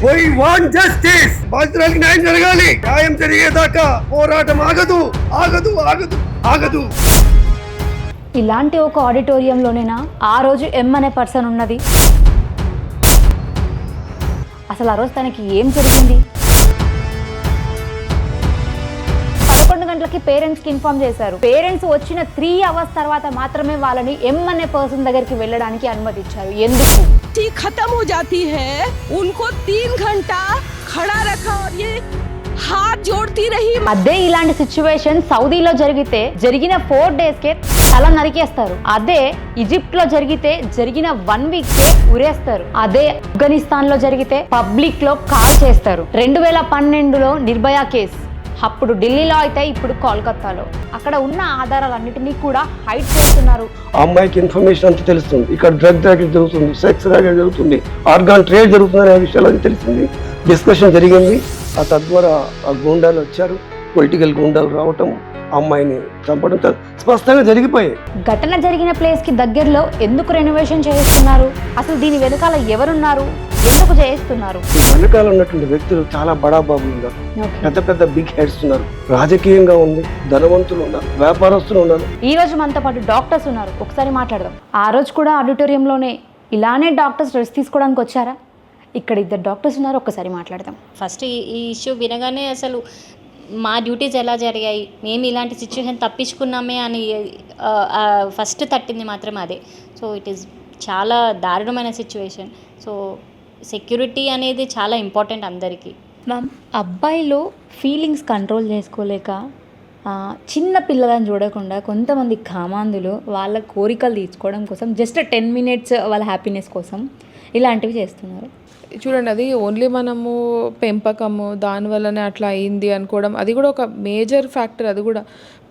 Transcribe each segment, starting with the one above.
We want justice. బాధితురాలికి న్యాయం జరగాలి. న్యాయం జరిగేదాకా పోరాటం ఆగదు ఆగదు ఆగదు ఆగదు. ఇలాంటి ఒక ఆడిటోరియంలోనేనా ఆ రోజు ఎం అనే పర్సన్ ఉన్నది? అసలు ఆ రోజు తనకి ఏం జరిగింది? 11 గంటలకి పేరెంట్స్కి ఇన్ఫార్మ్ చేశారు. పేరెంట్స్ వచ్చిన 3 అవర్స్ తర్వాత మాత్రమే వాళ్ళని ఎం అనే పర్సన్ దగ్గరికి వెళ్ళడానికి అనుమతి ఇచ్చారు. ఎందుకు? खत्म हो जाती है, उनको 3 घंटा खड़ा रखा और ये हाथ जोड़ती रही. అదే ఇలాంటి సిచ్యువేషన్ సౌదీలో జరిగిన 4 డేస్కే తల నరికేస్తారు. అదే ఈజిప్ట్ లో జరిగిన 1 వీక్కే ఉరేస్తారు. అదే ఆఫ్ఘనిస్తాన్ లో జరిగితే పబ్లిక్ లో కాల్ చేస్తారు. 2012లో నిర్భయ కేసు, అప్పుడు ఢిల్లీలో అయితే ఇప్పుడు కోల్కతాలో. అక్కడ ఉన్న ఆధారాలన్నిటినీ కూడా హైడ్ చేస్తున్నారు. ఆ అమ్మాయికి ఇన్ఫర్మేషన్ అంతా తెలుస్తుంది. ఇక్కడ డ్రగ్ ర్యాకెట్ జరుగుతుంది, సెక్స్ ర్యాకెట్ జరుగుతుంది, ఆర్గాన్ ట్రేడ్ జరుగుతుంది అనే విషయాలు తెలిసింది. డిస్కషన్ జరిగింది. ఆ తద్వారా ఆ గూండాలు వచ్చారు. పొలిటికల్ గూండాలు రావటం, అమ్మాయిని చంపడం స్పష్టంగా జరిగిపోయాయి. ఘటన జరిగిన ప్లేస్ కి దగ్గరలో ఎందుకు రెనోవేషన్ చేస్తున్నారు? అసలు దీని వెనకాల ఎవరున్నారు? ఎందుకు చేస్తున్నారు? వెనకాల ఉన్నటువంటి వ్యక్తులు చాలా బడాబాబులు ఉన్నారు. పెద్ద పెద్ద బిగ్ హెడ్స్ ఉన్నారు. రాజకీయంగా ఉంది, ధనవంతులు ఉన్నారు, వ్యాపారస్తులు ఉన్నారు. ఈ రోజు మనతో పాటు డాక్టర్స్ ఉన్నారు. ఒకసారి మాట్లాడదాం. ఆ రోజు కూడా ఆడిటోరియంలోనే ఇలానే డాక్టర్స్ రెస్ట్ తీసుకోవడానికి వచ్చారా? ఇక్కడ 2 డాక్టర్స్ ఉన్నారు. ఒక్కసారి మాట్లాడదాం. ఫస్ట్ ఈ ఇష్యూ వినగానే అసలు మా డ్యూటీస్ ఎలా జరిగాయి, మేము ఇలాంటి సిచ్యువేషన్ తప్పించుకున్నామే అని ఫస్ట్ తట్టింది మాత్రం అదే. సో ఇట్ ఈస్ చాలా దారుణమైన సిచ్యువేషన్. సో సెక్యూరిటీ అనేది చాలా ఇంపార్టెంట్ అందరికీ. మ్యామ్, అబ్బాయిలో ఫీలింగ్స్ కంట్రోల్ చేసుకోలేక చిన్న పిల్లలను చూడకుండా కొంతమంది కామాంధులు వాళ్ళ కోరికలు తీర్చుకోవడం కోసం జస్ట్ 10 మినిట్స్ వాళ్ళ హ్యాపీనెస్ కోసం ఇలాంటివి చేస్తున్నారు. చూడండి, అది ఓన్లీ మనము పెంపకము దానివల్లనే అట్లా అయింది అనుకోవడం అది కూడా ఒక మేజర్ ఫ్యాక్టర్. అది కూడా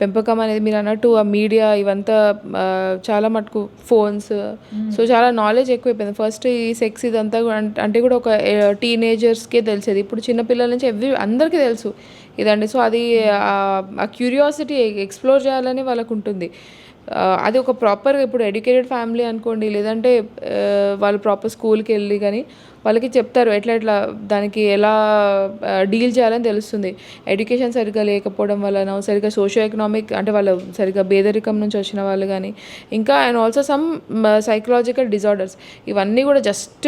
పెంపకం అనేది మీరు అన్నట్టు ఆ మీడియా ఇవంతా చాలా మటుకు ఫోన్స్, సో చాలా నాలెడ్జ్ ఎక్కువైపోయింది. ఫస్ట్ ఈ సెక్స్ ఇదంతా అంటే కూడా ఒక టీనేజర్స్కే తెలిసేది. ఇప్పుడు చిన్నపిల్లల నుంచి అందరికీ తెలుసు ఇదండి. సో అది ఆ క్యూరియాసిటీ ఎక్స్ప్లోర్ చేయాలని వాళ్ళకు ఉంటుంది. అది ఒక ప్రాపర్ ఇప్పుడు ఎడ్యుకేటెడ్ ఫ్యామిలీ అనుకోండి, లేదంటే వాళ్ళు ప్రాపర్ స్కూల్కి వెళ్ళి కానీ వాళ్ళకి చెప్తారు ఎట్లా దానికి ఎలా డీల్ చేయాలని తెలుస్తుంది. ఎడ్యుకేషన్ సరిగ్గా లేకపోవడం వలన, సరిగ్గా సోషియో ఎకనామిక్ అంటే వాళ్ళు సరిగ్గా పేదరికం నుంచి వచ్చిన వాళ్ళు కానీ, ఇంకా and also some psychological disorders, ఇవన్నీ కూడా జస్ట్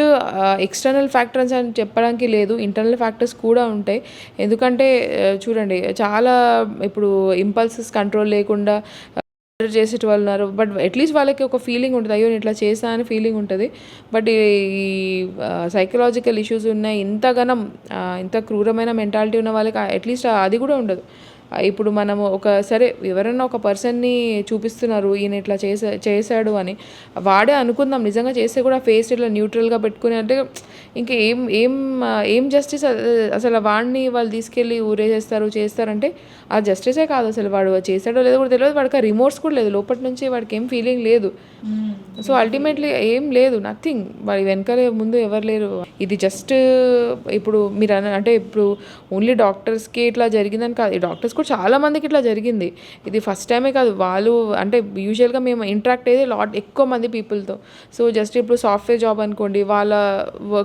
ఎక్స్టర్నల్ ఫ్యాక్టర్స్ అని చెప్పడానికి లేదు, ఇంటర్నల్ ఫ్యాక్టర్స్ కూడా ఉంటాయి. ఎందుకంటే చూడండి, చాలా ఇప్పుడు ఇంపల్సెస్ కంట్రోల్ లేకుండా చేసేటి వాళ్ళు ఉన్నారు. బట్ అట్లీస్ట్ వాళ్ళకి ఒక ఫీలింగ్ ఉంటుంది, అయ్యో నేను ఇట్లా చేసా అని ఫీలింగ్ ఉంటుంది. బట్ ఈ సైకలాజికల్ ఇష్యూస్ ఉన్నాయి, ఇంత క్రూరమైన మెంటాలిటీ ఉన్న వాళ్ళకి అట్లీస్ట్ అది కూడా ఉండదు. ఇప్పుడు మనము సరే ఎవరైనా ఒక పర్సన్ని చూపిస్తున్నారు ఈయన ఇట్లా చేశాడు అని, వాడే అనుకుందాం నిజంగా చేస్తే కూడా ఫేస్ ఇట్లా న్యూట్రల్గా పెట్టుకుని అంటే ఇంకా ఏం జస్టిస్ అసలు. వాడిని వాళ్ళు తీసుకెళ్ళి చేస్తారంటే ఆ జస్టిసే కాదు అసలు. వాడు చేశాడో లేదో కూడా తెలియదు, వాడికి ఆ రిమోర్స్ కూడా లేదు, లోపటి నుంచి వాడికి ఏం ఫీలింగ్ లేదు. సో అల్టిమేట్లీ ఏం లేదు, నథింగ్. వాడి వెనకాలే ముందు ఎవరు లేరు. ఇది జస్ట్ ఇప్పుడు మీరు అంటే ఇప్పుడు ఓన్లీ డాక్టర్స్కి ఇట్లా జరిగిందని కాదు, ఈ డాక్టర్స్ కూడా చాలా మందికి ఇట్లా జరిగింది. ఇది ఫస్ట్ టైమే కాదు. వాళ్ళు అంటే యూజువల్గా మేము ఇంటరాక్ట్ అయ్యేది ఎక్కువ మంది పీపుల్తో. సో జస్ట్ ఇప్పుడు సాఫ్ట్వేర్ జాబ్ అనుకోండి, వాళ్ళ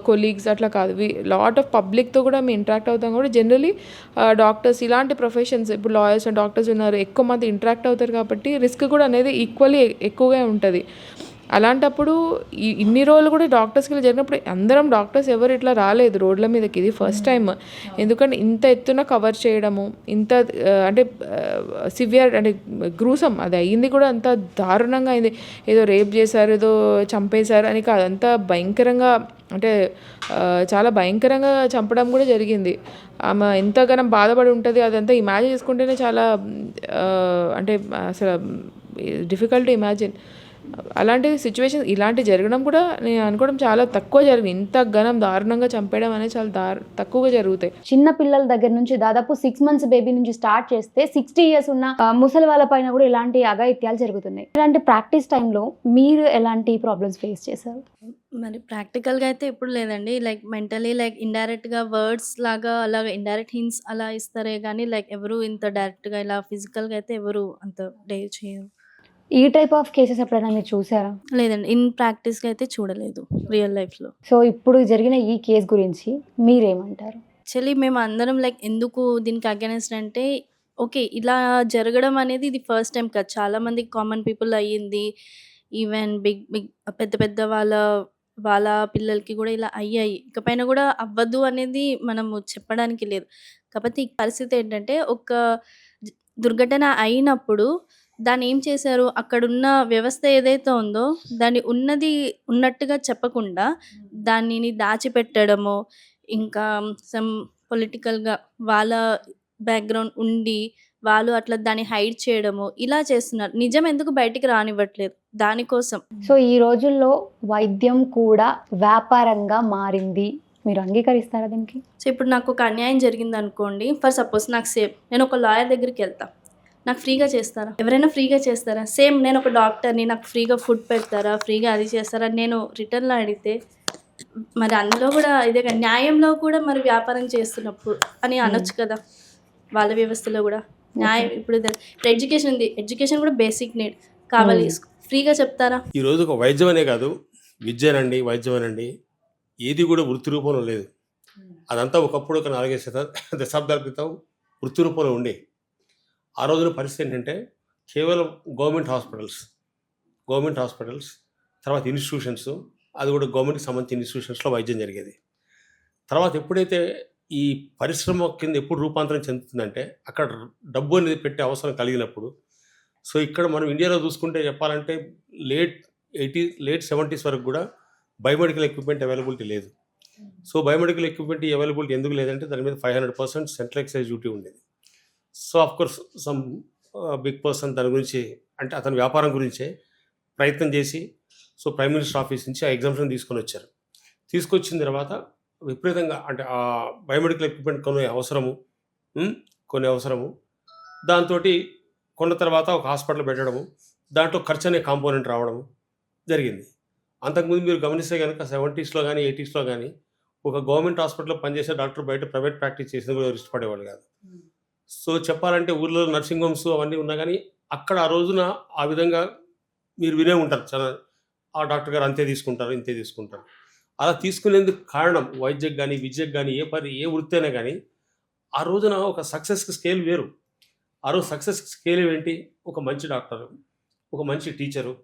కొలీగ్స్ అట్లా కాదు, లాట్ ఆఫ్ పబ్లిక్తో కూడా మేము ఇంటరాక్ట్ అవుతాం. కూడా జనరలీ డాక్టర్స్ ఇలాంటి ప్రొఫెషన్స్, ఇప్పుడు లాయర్స్ అండ్ డాక్టర్స్ ఉన్నారు, ఎక్కువ మంది ఇంటరాక్ట్ అవుతారు కాబట్టి రిస్క్ కూడా అనేది ఈక్వల్లీ ఎక్కువగా ఉంటుంది. అలాంటప్పుడు ఇన్ని రోజులు కూడా డాక్టర్స్కి ఇలా జరిగినప్పుడు అందరం డాక్టర్స్ ఎవరు ఇట్లా రాలేదు రోడ్ల మీదకి, ఇది ఫస్ట్ టైం. ఎందుకంటే ఇంత ఎత్తున కవర్ చేయడము, ఇంత అంటే సివియర్ అంటే గ్రూసం అది అయింది కూడా అంత దారుణంగా అయింది. ఏదో రేప్ చేశారు, ఏదో చంపేశారు అని కాదు, అంత భయంకరంగా అంటే చాలా భయంకరంగా చంపడం కూడా జరిగింది. ఆమె ఎంతగానో బాధపడి ఉంటుంది, అదంతా ఇమాజిన్ చేసుకుంటేనే చాలా అంటే అసలు డిఫికల్ట్ టు ఇమాజిన్. అలాంటి సిచ్యువేషన్ ఇలాంటి జరగడం కూడా నేను అనుకోవడం చాలా తక్కువ జరిగింది. ఇంత ఘనం దారుణంగా చంపేయడం అనేది చాలా తక్కువగా జరుగుతాయి. చిన్న పిల్లల దగ్గర నుంచి దాదాపు 6 మంత్స్ బేబీ నుంచి స్టార్ట్ చేస్తే 60 ఇయర్స్ ఉన్న ముసలి వాళ్ళ పైన కూడా ఇలాంటి అఘాయిత్యాలు జరుగుతున్నాయి. ఇలాంటి ప్రాక్టీస్ టైంలో మీరు ఎలాంటి ప్రాబ్లమ్స్ ఫేస్ చేశారు? మరి ప్రాక్టికల్‌గా అయితే ఎప్పుడు లేదండి. లైక్ మెంటల్లీ లైక్ ఇండైరెక్ట్‌గా వర్డ్స్ లాగా అలాగా ఇండైరెక్ట్ హింట్స్ ఎవరు ఇంత డైరెక్ట్‌గా ఇలా ఫిజికల్‌గా అయితే ఎవరు అంత డేర్ చేయరు. ఈ టైప్ ఆఫ్ కేసెస్ ఎప్పుడైనా మీరు చూసారా? లేదండి. ఇన్ ప్రాక్టీస్‌గా అయితే చూడలేదు రియల్ లైఫ్‌లో. సో ఇప్పుడు జరిగిన ఈ కేస్ గురించి మీరేమంటారు? యాక్చువల్లీ మేమందరం లైక్ ఎందుకు దీనికి అగైనెస్ట్ అంటే, ఓకే. ఇలా జరగడం అనేది ఇది ఫస్ట్ టైమ్ కాదు. చాలామంది కామన్ పీపుల్ అయ్యింది. ఈవెన్ బిగ్ బిగ్ పెద్ద పెద్ద వాళ్ళ పిల్లలకి గూడా ఇలా అయ్యాయి. ఇకపైన గూడా అవ్వదు అనేది మనము చెప్పడానికి లేదు. కాపోతే ఈ పరిస్థితి ఏంటంటే, ఒక జ దుర్ఘటన అయినప్పుడు దాన్నేం చేశారు, అక్కడున్న వ్యవస్థ ఏదైతే ఉందో, దాన్ని ఉన్నది ఉన్నట్టుగా చెప్పకుండా, దానిని దాచిపెట్టడము, ఇంకా సమ్ పొలిటికల్‌గా వాళ్ళ బ్యాక్‌గ్రౌండ్ ఉండి, వాళ్ళు అట్లా దాన్ని హైడ్ చేయడము, ఇలా చేస్తున్నారు. నిజం ఎందుకు బయటికి రానివ్వట్లేదు దానికోసం. సో ఈ రోజుల్లో వైద్యం కూడా వ్యాపారంగా మారింది. మీరు అంగీకరిస్తారా దీనికి? సో ఇప్పుడు నాకొక అన్యాయం జరిగిందనుకోండి, ఫర్ సపోజ్ నాకు నేనొక లాయర్ దగ్గరికెళ్తా. నాకు ఫ్రీగా చేస్తారా? ఎవరైనా ఫ్రీగా చేస్తారా? సేమ్ నేనొక డాక్టర్‌ని, నాకు ఫ్రీగా ఫుడ్ పెడతారా? ఫ్రీగా అది చేస్తారా? నేను రిటర్న్‌లో అడిగితే, మరి అందులో గూడా ఇదే కదా! న్యాయంలో కూడా మరి వ్యాపారం చేస్తున్నప్పుడు అని అనొచ్చు కదా! వాళ్ళ వ్యవస్థలో గూడా. న్యాయం ఇప్పుడు ఎడ్యుకేషన్ ఉంది. ఎడ్యుకేషన్ కూడా బేసిక్ నీడ్ కావాలి. ఫ్రీగా చెప్తారా? ఈరోజు ఒక వైద్యం అనే కాదు, విద్యనండి, వైద్యం అనండి, ఏది కూడా వృత్తి రూపంలో లేదు. అదంతా ఒకప్పుడు ఒక 4-5 దశాబ్దాల క్రితం వృత్తి రూపంలో ఉండే. ఆ రోజున పరిస్థితి ఏంటంటే కేవలం గవర్నమెంట్ హాస్పిటల్స్, తర్వాత ఇన్స్టిట్యూషన్స్, అది కూడా గవర్నమెంట్కి సంబంధించిన ఇన్స్టిట్యూషన్స్లో వైద్యం జరిగేది. తర్వాత ఎప్పుడైతే ఈ పరిశ్రమ కింద ఎప్పుడు రూపాంతరం చెందుతుందంటే అక్కడ డబ్బు అనేది పెట్టే అవసరం కలిగినప్పుడు, సో ఇక్కడ మనం ఇండియాలో చూసుకుంటే చెప్పాలంటే లేట్ 70s వరకు కూడా బయోమెడికల్ ఎక్విప్మెంట్ అవైలబిలిటీ లేదు. సో బయోమెడికల్ ఎక్విప్మెంట్ అవైలబిలిటీ ఎందుకు లేదంటే దాని మీద 500% సెంట్రల్ ఎక్సైజ్ డ్యూటీ ఉండేది. So of course some big person దాని గురించి, అంటే అతని వ్యాపారం గురించే ప్రయత్నం చేసి, సో ప్రైమ్ మినిస్టర్ ఆఫీస్ నుంచి ఆ ఎగ్జామ్షన్ తీసుకొని వచ్చారు. తీసుకొచ్చిన తర్వాత విపరీతంగా, అంటే ఆ బయోమెడికల్ ఎక్విప్మెంట్ కొన్ని అవసరము, దాంతో కొన్న తర్వాత ఒక హాస్పిటల్ పెట్టడము, దాంట్లో ఖర్చు అనే కాంపోనెంట్ రావడము జరిగింది. అంతకుముందు మీరు గమనిస్తే కనుక 70sలో కానీ 80sలో కానీ ఒక గవర్నమెంట్ హాస్పిటల్లో పనిచేసే డాక్టర్ బయట ప్రైవేట్ ప్రాక్టీస్ చేసేది కూడా ఇష్టపడేవాళ్ళు కాదు. సో చెప్పాలంటే ఊర్లో నర్సింగ్ హోమ్స్ అవన్నీ ఉన్నా కానీ అక్కడ ఆ రోజున ఆ విధంగా మీరు వినే ఉంటారు చాలా, ఆ డాక్టర్ గారు అంతే తీసుకుంటారు, ఇంతే తీసుకుంటారు. అలా తీసుకునేందుకు కారణం వైద్యకు కానీ విద్యకు కానీ ఏ వృత్తి అయినా కానీ ఆ రోజున ఒక సక్సెస్కి స్కేల్ వేరు. ఆ రోజు సక్సెస్ స్కేల్ ఏంటి? ఒక మంచి డాక్టరు, ఒక మంచి టీచరు,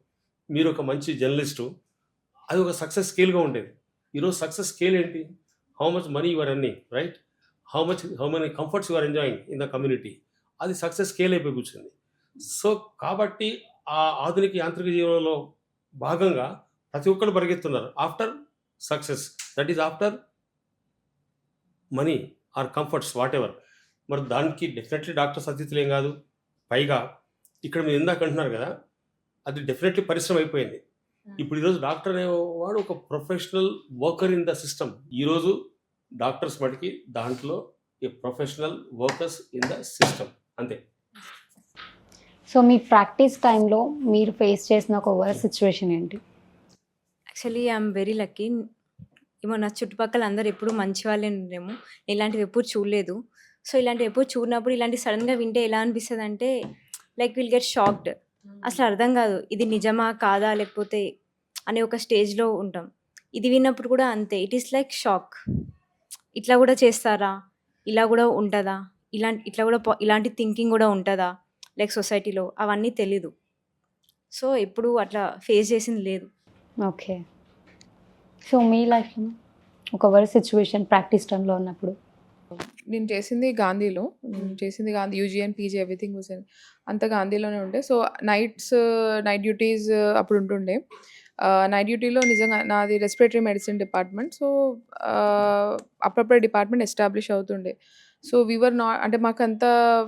మీరు ఒక మంచి జర్నలిస్టు, అది ఒక సక్సెస్ స్కేల్గా ఉండేది. ఈరోజు సక్సెస్ స్కేల్ ఏంటి? How much money you are earning, right? How many comforts you are enjoying in the community, అది సక్సెస్ స్కేల్ అయిపోయి కూర్చుంది. సో కాబట్టి ఆ ఆధునిక యాంత్రిక జీవనంలో భాగంగా ప్రతి ఒక్కరు పరిగెత్తున్నారు after success, that is after money or comforts whatever. మరి దానికి డెఫినెట్లీ డాక్టర్స్ అతిథులేం కాదు. పైగా ఇక్కడ మీరు ఇందాక అంటున్నారు కదా, అది డెఫినెట్లీ పరిశ్రమ అయిపోయింది. ఇప్పుడు ఈరోజు డాక్టర్ అనేవాడు ఒక professional worker in the system. ఈరోజు డాక్టర్స్ మటుకి దాంట్లో a professional workers in the system, అంతే. సో మీ ప్రాక్టీస్ టైంలో మీరు ఫేస్ చేసిన ఒక వర్స్ట్ సిచ్యువేషన్ ఏంటి? Actually I'm very lucky. ఏమో నా చుట్టుపక్కల అందరు ఎప్పుడు మంచి వాళ్ళే ఉండేమో, ఇలాంటివి ఎప్పుడు చూడలేదు. సో ఇలాంటివి ఎప్పుడు చూడనప్పుడు ఇలాంటి సడన్గా వింటే ఎలా అనిపిస్తుంది అంటే, లైక్ విల్ గెట్ షాక్డ్. అసలు అర్థం కాదు ఇది నిజమా కాదా లేకపోతే అనే ఒక స్టేజ్లో ఉంటాం. ఇది విన్నప్పుడు కూడా అంతే, ఇట్ ఈస్ లైక్ షాక్. ఇట్లా కూడా చేస్తారా, ఇలా కూడా ఉంటుందా, ఇలాంటి థింకింగ్ కూడా ఉంటుందా లైక్ సొసైటీలో, అవన్నీ తెలీదు. సో ఎప్పుడు అట్లా ఫేస్ చేసింది లేదు. ఓకే. సో మీ లైఫ్లో ఒక వర్స్ట్ సిచ్యువేషన్ ప్రాక్టీస్ టైంలో ఉన్నప్పుడు? నేను చేసింది గాంధీలో. గాంధీ యూజీఎన్ పీజీ ఎవ్రీథింగ్ వాజ్ అంతా గాంధీలోనే ఉండే. సో నైట్ డ్యూటీస్ అప్పుడు ఉంటుండే. నైట్ డ్యూటీలో నిజంగా నాది రెస్పిరేటరీ మెడిసిన్ డిపార్ట్మెంట్. సో అప్పుడప్పుడే డిపార్ట్మెంట్ ఎస్టాబ్లిష్ అవుతుండే. సో వీవర్ నాట్, అంటే మాకు అంత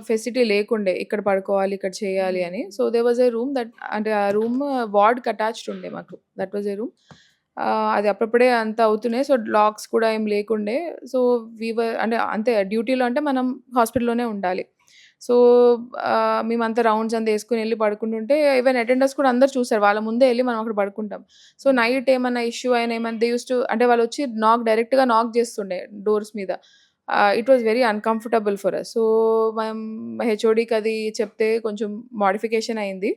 ఫెసిలిటీ లేకుండే ఇక్కడ పడుకోవాలి ఇక్కడ చేయాలి అని. So they was a room that, అంటే ఆ రూమ్ వార్డ్కి అటాచ్డ్ ఉండే మాకు. That was a room. అది అప్పుడప్పుడే అంత అవుతున్నాయి. సో లాక్స్ కూడా ఏం లేకుండే. సో వీవర్ అంటే అంతే, డ్యూటీలో అంటే మనం హాస్పిటల్లోనే ఉండాలి. సో మేమంతా రౌండ్స్ అంతా వేసుకుని వెళ్ళి పడుకుంటుంటే ఈవెన్ అటెండర్స్ కూడా అందరు చూసారు, వాళ్ళ ముందే వెళ్ళి మనం అక్కడ పడుకుంటాం. సో నైట్ ఏమన్నా ఇష్యూ అయినా ఏమన్నా దే యూస్ టు, అంటే వాళ్ళు వచ్చి డైరెక్ట్గా నాక్ చేస్తుండే డోర్స్ మీద. It was very uncomfortable for us. So మేము హెచ్ఓడికి అది చెప్తే కొంచెం మోడిఫికేషన్ అయింది.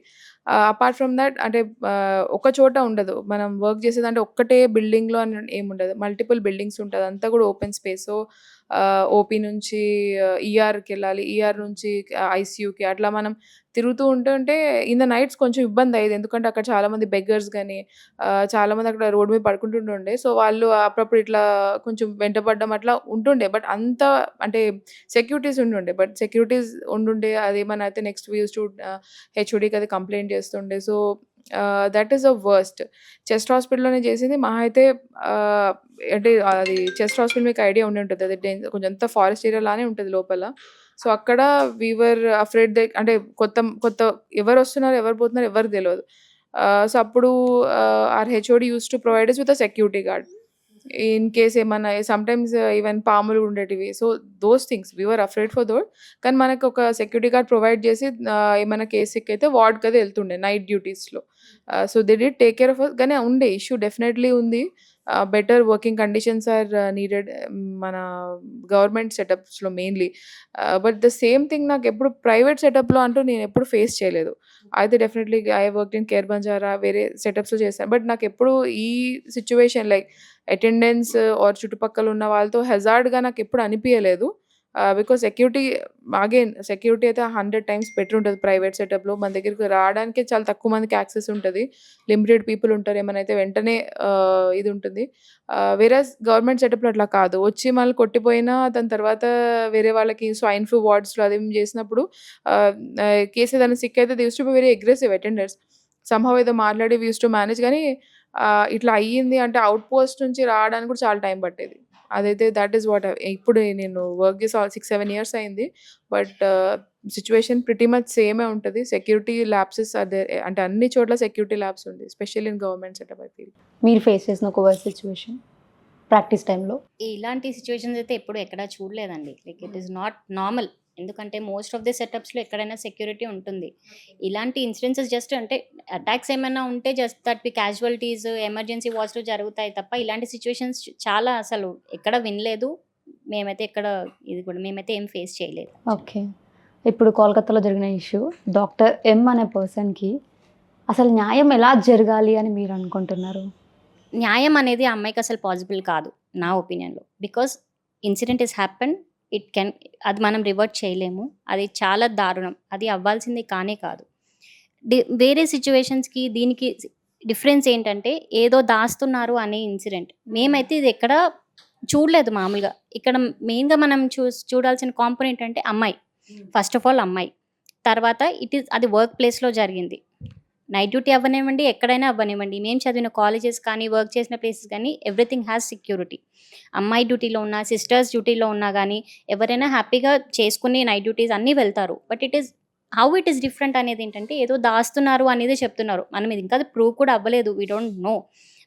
అపార్ట్ ఫ్రమ్ దట్ అంటే ఒక చోట ఉండదు. మనం వర్క్ చేసేదంటే ఒక్కటే బిల్డింగ్‌లో అని ఏముండదు. మల్టిపుల్ బిల్డింగ్స్ ఉంటది. అంతా కూడా ఓపెన్ స్పేస్. సో, ఓపీ నుంచి ఈఆర్‌కెళ్ళాలి. ఈఆర్ నుంచి ఐసీయూకి అట్లా మనం తిరుగుతూ ఉంటుంటే ఇన్ ద నైట్స్ కొంచెం ఇబ్బందయ్యేది. ఎందుకంటే అక్కడ చాలామంది బెగ్గర్స్ గాని, చాలామంది అక్కడ రోడ్ మీద పడుకుంటుంటుండే. సో, వాళ్ళు అప్పుడప్పుడు ఇట్లా కొంచెం వెంటపడడం అట్లా ఉంటుండే. బట్ అంత అంటే సెక్యూరిటీస్ ఉండుండే. బట్ సెక్యూరిటీస్ ఉండుండే అదేమన్నా అయితే నెక్స్ట్ వి యూజ్డ్ టు హెచ్ఓడీకి అది కంప్లెయింట్ చేస్తుండే. So, that is the worst. Chest హాస్పిటల్‌లోనే చేసింది. మహా అయితే అంటే అది చెస్ట్ హాస్పిటల్ మీకు ఐడియా ఉండే ఉంటది. అది కొంచెం అంతా ఫారెస్ట్ ఏరియా లానే ఉంటది లోపల. సో, అక్కడ వి వర్ అఫ్రైడ్ అంటే కొత్త ఎవరొస్తున్నారు, ఎవరు పోతున్నారు ఎవరికీ తెలవదు. సో, అప్పుడు our HOD used to provide us with a security guard. In case ఏమన్నా సమ్‌టైమ్స్ ఈవెన్ పాములు ఉండేటివి. So, those things we were afraid for that. కానీ మనకు ఒక సెక్యూరిటీ గార్డ్ ప్రొవైడ్ చేసి ఏమైనా కేస్ సిక్ వార్డ్‌కది ఎళ్తుండే నైట్ డ్యూటీస్‌లో. So, they did take care of us. కానీ ఉండే ఇష్యూ డెఫినెట్‌లీ ఉంది. Better working conditions are needed మన గవర్నమెంట్ సెటప్స్‌లో mainly. But the same thing నాకెప్పుడు ప్రైవేట్ సెటప్‌లో అంటూ నేనెప్పుడు ఫేస్ చేయలేదు. అయితే definitely I worked in care Banjara వేరే సెటప్స్‌లో చేశాను. బట్ నాకెప్పుడు ఈ సిట్యుయేషన్ లైక్ అటెండెన్స్ ఆర్ చుట్టుపక్కల ఉన్న వాళ్ళతో హెజార్డ్‌గా నాకెప్పుడు అనిపియలేదు. బికాజ్ సెక్యూరిటీ అయితే 100 టైమ్స్ బెటర్ ఉంటది ప్రైవేట్ సెటప్‌లో. మన దగ్గరికి రావడానికే చాలా తక్కువ మందికి యాక్సెస్ ఉంటది. లిమిటెడ్ పీపుల్ ఉంటారు. ఏమన్నా అయితే వెంటనే ఇది ఉంటుంది. వేరస్ గవర్నమెంట్ సెటప్‌లో అట్లా కాదు. వచ్చి మనల్ని కొట్టిపోయినా దాని తర్వాత వేరే వాళ్ళకి స్వైన్ ఫ్లూ వార్డ్స్‌లో అది చేసినప్పుడు కేస్ ఏదైనా సిక్ అయితే they used to be very aggressive attenders. Somehow ఏదో మాట్లాడి వి యూజ్డ్ టు మేనేజ్. కానీ ఇట్లా అయ్యింది అంటే అవుట్ పోస్ట్ నుంచి రావడానికి కూడా చాలా టైం పట్టేది. అదైతే దట్ ఈస్ వాట్ ఇప్పుడు నేను వర్క్ చేసి 6, 7 ఇయర్స్ అయింది. బట్ సిట్యుయేషన్ ప్రిటీ మచ్ సేమే ఉంటది. Security lapses are there. అంటే అన్ని చోట్ల సెక్యూరిటీ ల్యాబ్స్ ఉంది. Especially in government setup I feel. మీరు ఫేస్ చేసిన ఒక వర్స్ట్ సిచ్యువేషన్ ప్రాక్టీస్ టైంలో? ఇలాంటి సిచ్యువేషన్స్ అయితే ఎప్పుడు ఎక్కడా చూడలేదండి. Like it is not normal. ఎందుకంటే మోస్ట్ ఆఫ్ ది సెటప్స్‌లో ఎక్కడైనా సెక్యూరిటీ ఉంటుంది. ఇలాంటి ఇన్సిడెన్సెస్ జస్ట్ అంటే అటాక్స్ ఏమైనా ఉంటే just that be casualties, emergency వార్డ్స్‌లో జరుగుతాయి తప్ప ఇలాంటి సిచ్యువేషన్స్ చాలా అసలు ఎక్కడ వినలేదు. మేమైతే ఏం ఫేస్ చేయలేదు. ఓకే. ఇప్పుడు కోల్కతాలో జరిగిన ఇష్యూ డాక్టర్ ఎం అనే పర్సన్‌కి అసలు న్యాయం ఎలా జరగాలి అని మీరు అనుకుంటున్నారు? న్యాయం అనేది ఆ అమ్మాయికి అసలు పాసిబుల్ కాదు నా ఒపీనియన్‌లో. Because incident is happen. అది మనం రివర్ట్ చేయలేము. అది చాలా దారుణం. అది అవ్వాల్సింది కానే కాదు. వేరే సిచ్యువేషన్స్‌కి దీనికి డిఫరెన్స్ ఏంటంటే ఏదో దాస్తున్నారు అనే ఇన్సిడెంట్. మేమైతే ఇది ఎక్కడ చూడలేదు మామూలుగా. ఇక్కడ మెయిన్‌గా మనం చూడాల్సిన కాంపోనెంట్ అంటే అమ్మాయి. ఫస్ట్ ఆఫ్ ఆల్ అమ్మాయి. తర్వాత అది వర్క్ ప్లేస్‌లో జరిగింది. నైట్ డ్యూటీ అవ్వనివ్వండి, ఎక్కడైనా అవ్వనివ్వండి. మేము చదివిన కాలేజెస్ కానీ, వర్క్ చేసిన ప్లేసెస్ కానీ ఎవ్రీథింగ్ హ్యాస్ సెక్యూరిటీ. అమ్మాయి డ్యూటీలో ఉన్నా, సిస్టర్స్ డ్యూటీలో ఉన్నా కానీ ఎవరైనా హ్యాపీగా చేసుకుని నైట్ డ్యూటీస్ అన్నీ వెళ్తారు. But how it is different అనేది ఏంటంటే ఏదో దాస్తున్నారు అనేది చెప్తున్నారు. మనం ఇది ఇంకా ప్రూవ్ కూడా అవ్వలేదు. We don't know.